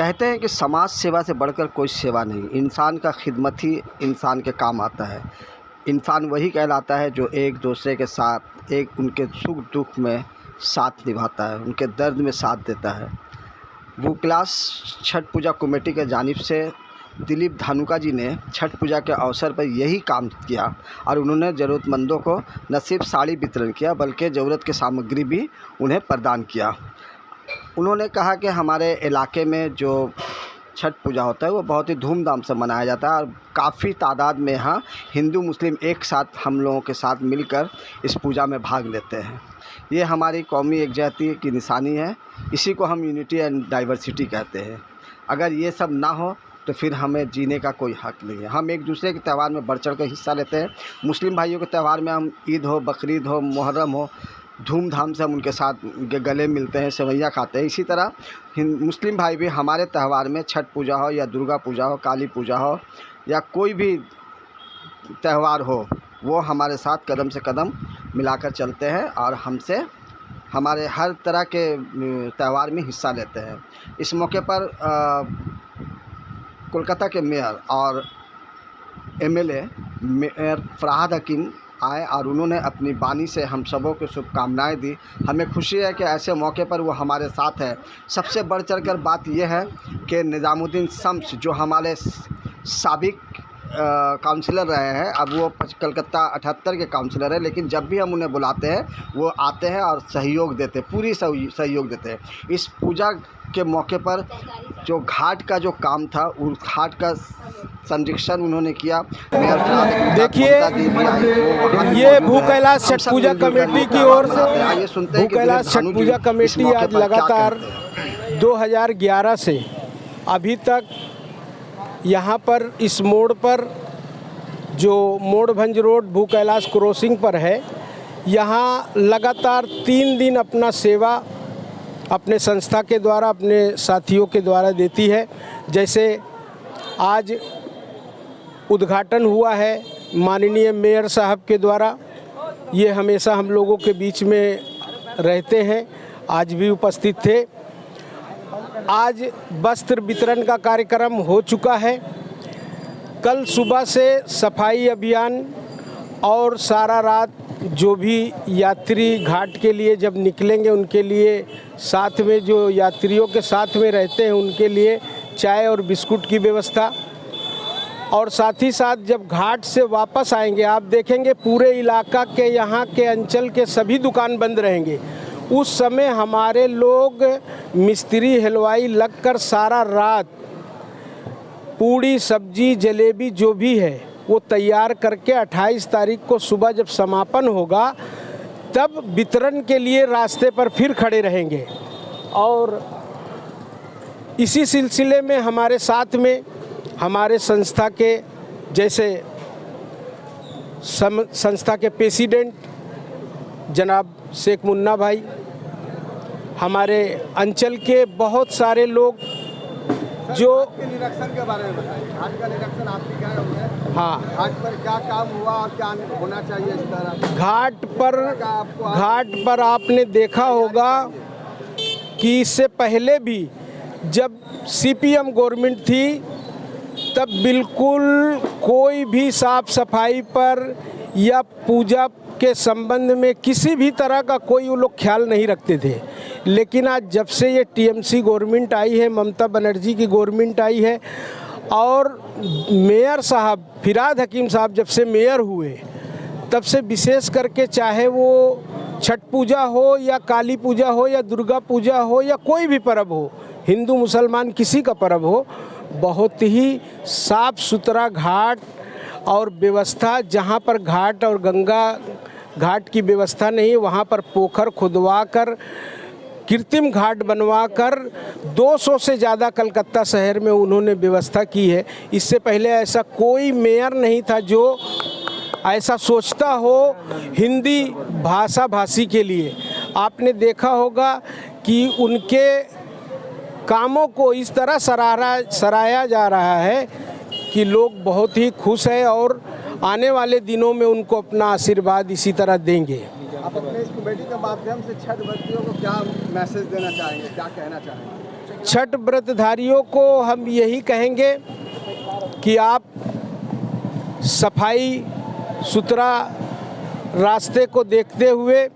कहते हैं कि समाज सेवा से बढ़कर कोई सेवा नहीं। इंसान का खिदमत ही इंसान के काम आता है। इंसान वही कहलाता है जो एक दूसरे के साथ उनके सुख दुख में साथ निभाता है, उनके दर्द में साथ देता है। भूकैलाश छठ पूजा कमेटी के जानिब से दिलीप धानुका जी ने छठ पूजा के अवसर पर यही काम किया और उन्होंने ज़रूरतमंदों को न सिर्फ साड़ी वितरण किया बल्कि ज़रूरत की सामग्री भी उन्हें प्रदान किया। उन्होंने कहा कि हमारे इलाके में जो छठ पूजा होता है वो बहुत ही धूमधाम से मनाया जाता है और काफ़ी तादाद में यहाँ हिंदू मुस्लिम एक साथ हम लोगों के साथ मिलकर इस पूजा में भाग लेते हैं। ये हमारी कौमी एकजुटता की निशानी है। इसी को हम यूनिटी एंड डाइवर्सिटी कहते हैं। अगर ये सब ना हो तो फिर हमें जीने का कोई हक नहीं है। हम एक दूसरे के त्यौहार में बढ़ चढ़ कर हिस्सा लेते हैं। मुस्लिम भाइयों के त्यौहार में हम ईद हो, बकरीद हो, मुहर्रम हो, धूमधाम से हम उनके साथ गले मिलते हैं, सेवैयाँ खाते हैं। इसी तरह मुस्लिम भाई भी हमारे त्यौहार में छठ पूजा हो या दुर्गा पूजा हो, काली पूजा हो या कोई भी त्यौहार हो, वो हमारे साथ कदम से कदम मिलाकर चलते हैं और हमसे हमारे हर तरह के त्यौहार में हिस्सा लेते हैं। इस मौके पर कोलकाता के मेयर और एमएलए मेयर फरहाद हकीम आए और उन्होंने अपनी वाणी से हम सबों को शुभकामनाएं दी। हमें खुशी है कि ऐसे मौके पर वो हमारे साथ है। सबसे बढ़ चढ़कर बात यह है कि निज़ामुद्दीन शम्स जो हमारे साबिक काउंसिलर रहे हैं, अब वो कलकत्ता 78 के काउंसिलर हैं, लेकिन जब भी हम उन्हें बुलाते हैं वो आते हैं और सहयोग देते हैं, पूरी सहयोग देते हैं। इस पूजा के मौके पर जो घाट का जो काम था उस घाट का संरक्षण उन्होंने किया। देखिए, ये भूकैलाश छठ पूजा कमेटी की ओर से भूकैलाश छठ पूजा कमेटी आज लगातार 2011 से अभी तक यहाँ पर इस मोड़ पर जो मोड़भंज रोड भूकैलाश क्रॉसिंग पर है, यहाँ लगातार 3 दिन अपना सेवा अपने संस्था के द्वारा, अपने साथियों के द्वारा देती है। जैसे आज उद्घाटन हुआ है माननीय मेयर साहब के द्वारा। ये हमेशा हम लोगों के बीच में रहते हैं, आज भी उपस्थित थे। आज वस्त्र वितरण का कार्यक्रम हो चुका है। कल सुबह से सफाई अभियान और सारा रात जो भी यात्री घाट के लिए जब निकलेंगे उनके लिए साथ में जो यात्रियों के साथ में रहते हैं उनके लिए चाय और बिस्कुट की व्यवस्था, और साथ ही साथ जब घाट से वापस आएंगे आप देखेंगे पूरे इलाका के यहाँ के अंचल के सभी दुकान बंद रहेंगे। उस समय हमारे लोग मिस्त्री हलवाई लगकर सारा रात पूड़ी सब्जी जलेबी जो भी है वो तैयार करके 28 तारीख को सुबह जब समापन होगा तब वितरण के लिए रास्ते पर फिर खड़े रहेंगे। और इसी सिलसिले में हमारे साथ में हमारे संस्था के जैसे संस्था के प्रेसिडेंट जनाब शेख मुन्ना भाई, हमारे अंचल के बहुत सारे लोग जो निरीक्षण के बारे में बताइए। घाट का निरीक्षण आपकी क्या है? हाँ, घाट पर क्या काम हुआ और क्या होना चाहिए इस तरह? घाट पर आपने देखा होगा कि इससे पहले भी जब सीपीएम गवर्नमेंट थी तब बिल्कुल कोई भी साफ सफाई पर या पूजा के संबंध में किसी भी तरह का कोई वो लोग ख्याल नहीं रखते थे। लेकिन आज जब से ये टीएमसी गवर्नमेंट आई है, ममता बनर्जी की गवर्नमेंट आई है और मेयर साहब फरहाद हकीम साहब जब से मेयर हुए तब से विशेष करके चाहे वो छठ पूजा हो या काली पूजा हो या दुर्गा पूजा हो या कोई भी पर्व हो, हिंदू मुसलमान किसी का पर्व हो, बहुत ही साफ सुथरा घाट और व्यवस्था, जहाँ पर घाट और गंगा घाट की व्यवस्था नहीं वहाँ पर पोखर खुदवा कर कृत्रिम घाट बनवा कर 200 से ज़्यादा कलकत्ता शहर में उन्होंने व्यवस्था की है। इससे पहले ऐसा कोई मेयर नहीं था जो ऐसा सोचता हो हिंदी भाषा भाषी के लिए। आपने देखा होगा कि उनके कामों को इस तरह सराहा जा रहा है कि लोग बहुत ही खुश हैं और आने वाले दिनों में उनको अपना आशीर्वाद इसी तरह देंगे। आप अपने इस कमेटी के माध्यम से छठ बच्चियों को क्या मैसेज देना चाहेंगे, क्या कहना चाहेंगे? छठ व्रतधारियों को हम यही कहेंगे कि आप सफाई सुथरा रास्ते को देखते हुए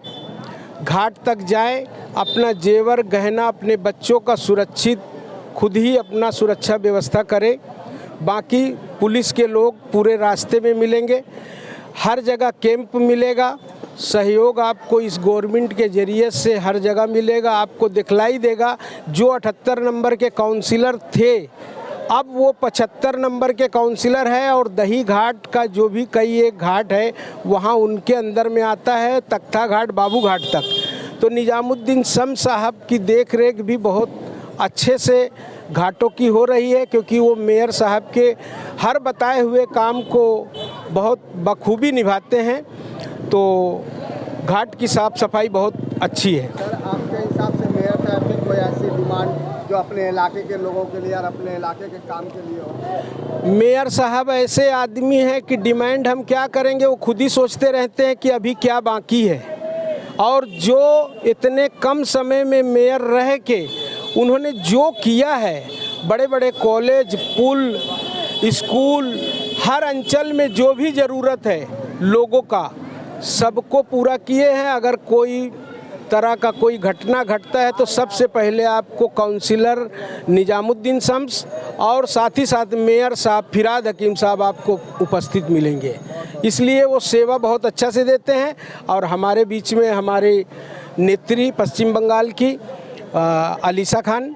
घाट तक जाएं, अपना जेवर गहना अपने बच्चों का सुरक्षित खुद ही अपना सुरक्षा व्यवस्था करें। बाकी पुलिस के लोग पूरे रास्ते में मिलेंगे, हर जगह कैंप मिलेगा, सहयोग आपको इस गवर्नमेंट के ज़रिए से हर जगह मिलेगा। आपको दिखलाई देगा जो 78 नंबर के काउंसिलर थे अब वो 75 नंबर के काउंसिलर है, और दही घाट का जो भी कई एक घाट है वहाँ उनके अंदर में आता है, तख्ता घाट बाबू घाट तक। तो निजामुद्दीन शम्स साहब की देख रेख भी बहुत अच्छे से घाटों की हो रही है, क्योंकि वो मेयर साहब के हर बताए हुए काम को बहुत बखूबी निभाते हैं। तो घाट की साफ़ सफाई बहुत अच्छी है। सर, आपके हिसाब से मेयर साहब की कोई ऐसी डिमांड जो अपने इलाके के लोगों के लिए और अपने इलाके के काम के लिए हो? मेयर साहब ऐसे आदमी हैं कि डिमांड हम क्या करेंगे, वो खुद ही सोचते रहते हैं कि अभी क्या बाकी है। और जो इतने कम समय में मेयर रह के उन्होंने जो किया है, बड़े बड़े कॉलेज, पुल, स्कूल, हर अंचल में जो भी ज़रूरत है लोगों का सबको पूरा किए हैं। अगर कोई तरह का कोई घटना घटता है तो सबसे पहले आपको काउंसिलर निजामुद्दीन शम्स और साथ ही साथ मेयर साहब फिराद हकीम साहब आपको उपस्थित मिलेंगे। इसलिए वो सेवा बहुत अच्छा से देते हैं। और हमारे बीच में हमारे नेत्री पश्चिम बंगाल की अलीसा खान,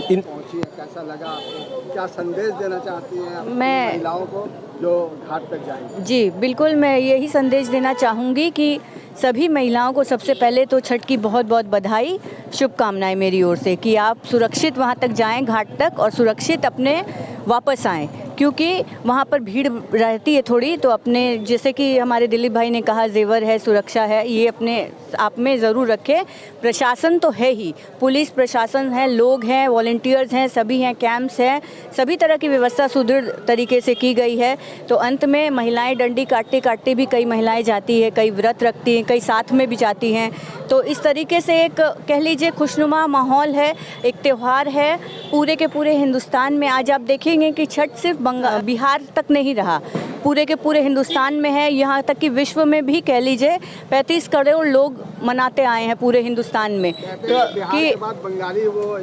कैसा लगा आपको? क्या संदेश देना चाहती हैं मैं महिलाओं को जो घाट तक जाएंगी? जी बिल्कुल, मैं यही संदेश देना चाहूँगी कि सभी महिलाओं को सबसे पहले तो छठ की बहुत बहुत बधाई, शुभकामनाएं मेरी ओर से कि आप सुरक्षित वहाँ तक जाएं घाट तक और सुरक्षित अपने वापस आएं, क्योंकि वहाँ पर भीड़ रहती है थोड़ी। तो अपने जैसे कि हमारे दिलीप भाई ने कहा जेवर है, सुरक्षा है, ये अपने आप में ज़रूर रखें। प्रशासन तो है ही, पुलिस प्रशासन है, लोग हैं, वॉलंटियर्स हैं, सभी हैं, कैंप्स हैं, सभी तरह की व्यवस्था सुदृढ़ तरीके से की गई है। तो अंत में महिलाएं डंडी काटते काटते भी कई महिलाएं जाती है, कई व्रत रखती हैं, कई साथ में भी जाती हैं। तो इस तरीके से एक कह लीजिए खुशनुमा माहौल है, एक त्यौहार है पूरे के पूरे हिंदुस्तान में। आज आप देखेंगे कि छठ सिर्फ बिहार तक नहीं रहा, पूरे के पूरे हिंदुस्तान में है, यहाँ तक कि विश्व में भी कह लीजिए 35 करोड़ लोग मनाते आए हैं पूरे हिंदुस्तान में। तो कि बंगाली वो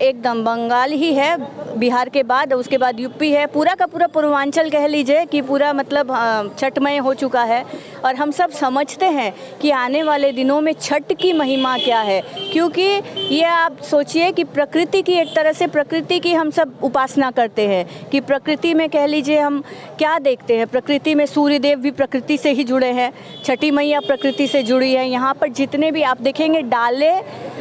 एकदम बंगाल ही है बिहार के बाद, उसके बाद यूपी है, पूरा का पूरा पूर्वांचल कह लीजिए कि पूरा मतलब छठमय हो चुका है। और हम सब समझते हैं कि आने वाले दिनों में छठ की महिमा क्या है, क्योंकि ये आप सोचिए कि प्रकृति की एक तरह से प्रकृति की हम सब उपासना करते हैं कि प्रकृति में कह लीजिए हम क्या देखते हैं, प्रकृति में सूर्य देव भी प्रकृति से ही जुड़े हैं, छठी मैया प्रकृति से जुड़ी है। यहाँ पर जितने भी आप देखेंगे डाले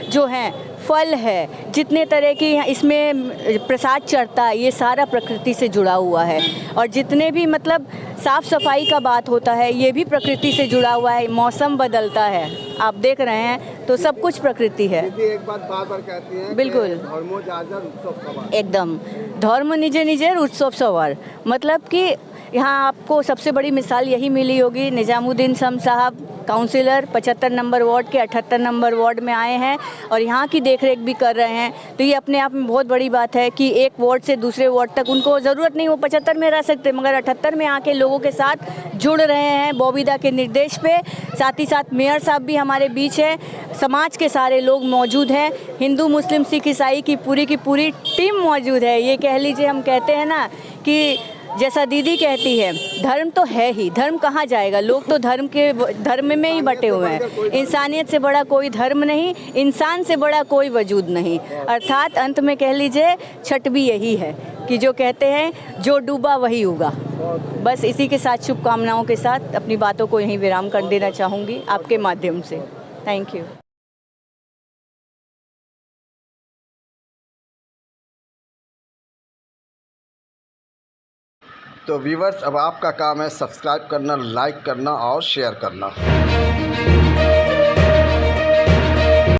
जो हैं, फल है, जितने तरह की इसमें प्रसाद चढ़ता है, ये सारा प्रकृति से जुड़ा हुआ है। और जितने भी मतलब साफ़ सफाई का बात होता है, ये भी प्रकृति से जुड़ा हुआ है। मौसम बदलता है, आप देख रहे हैं, तो सब कुछ प्रकृति है। एक बात बार-बार कहती हैं, बिल्कुल, धर्मो जाजर उत्सव सवार, एकदम धर्म निजे निजे उत्सव सवार, मतलब कि यहाँ आपको सबसे बड़ी मिसाल यही मिली होगी। निजामुद्दीन शम्स साहब काउंसिलर 75 नंबर वार्ड के 78 नंबर वार्ड में आए हैं और यहाँ की देखरेख भी कर रहे हैं। तो ये अपने आप में बहुत बड़ी बात है कि एक वार्ड से दूसरे वार्ड तक उनको ज़रूरत नहीं, वो 75 में रह सकते, मगर 78 में आके लोगों के साथ जुड़ रहे हैं बॉबीदा के निर्देश पे। साथ ही साथ मेयर साहब भी हमारे बीच है, समाज के सारे लोग मौजूद हैं, हिंदू मुस्लिम सिख ईसाई की पूरी टीम मौजूद है। ये कह लीजिए, हम कहते हैं ना कि जैसा दीदी कहती है, धर्म तो है ही, धर्म कहाँ जाएगा, लोग तो धर्म में ही बटे हुए हैं। इंसानियत से बड़ा कोई धर्म नहीं, इंसान से बड़ा कोई वजूद नहीं। अर्थात अंत में कह लीजिए छठ भी यही है कि जो कहते हैं जो डूबा वही उगा। बस इसी के साथ शुभकामनाओं के साथ अपनी बातों को यहीं विराम कर देना चाहूँगी आपके माध्यम से। Thank you. तो व्यूवर्स, अब आपका काम है सब्सक्राइब करना, लाइक करना और शेयर करना।